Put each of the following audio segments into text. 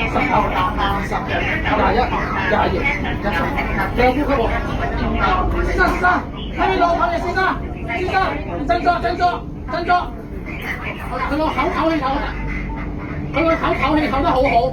你有呼吸喎。先生，喺邊度唞嘢先生？先生，振作。佢個口唞氣唞得好好。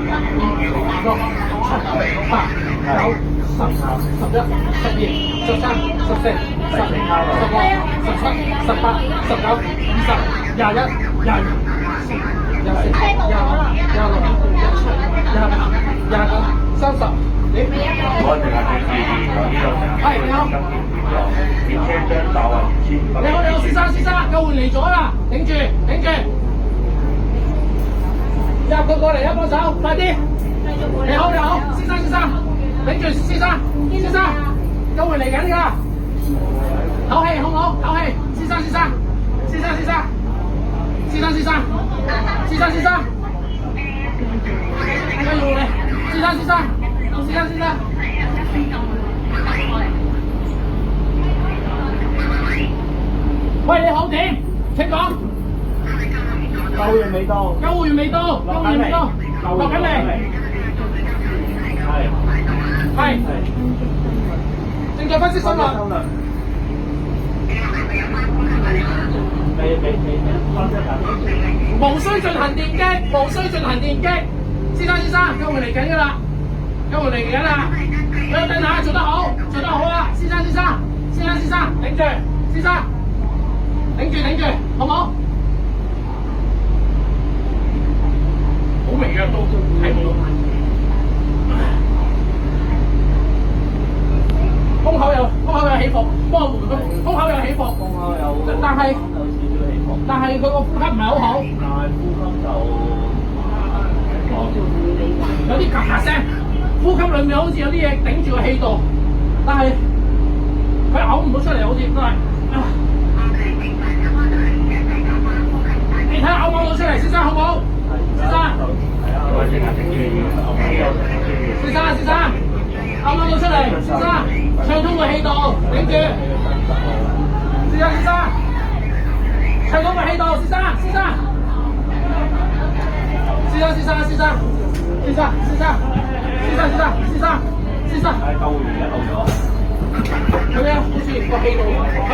我淨係注意呢度係你好，列車將到啊你好，先生，救援嚟咗啦，頂住，入佢過嚟啊，幫手，快啲！你好，先生，頂住，先生，救援嚟緊㗎，唞氣好唔好？唞氣，先生，繼續嚟，先生。喂，你好點？請講。救援未到，落緊嚟。係。正在分析新聞。無需進行電擊。先生，救援嚟緊㗎啦。你要等下，做得好啊！先生，頂住，頂住，好唔好？好微弱都睇唔到。胸口有起伏，幫我換佢。胸口有起伏，但係佢個呼吸唔係好好。有啲咔咔聲，呼吸裏面好似有啲嘢頂住個氣道，但係佢嘔唔到出嚟，好似都係。你睇下嘔唔嘔到出嚟，先生好唔好？先生，嘔唔嘔到出嚟？先生，暢通個氣道，頂住。先生，暢通個氣道，先生。係救援一路咗。佢咧好似個氣道吸。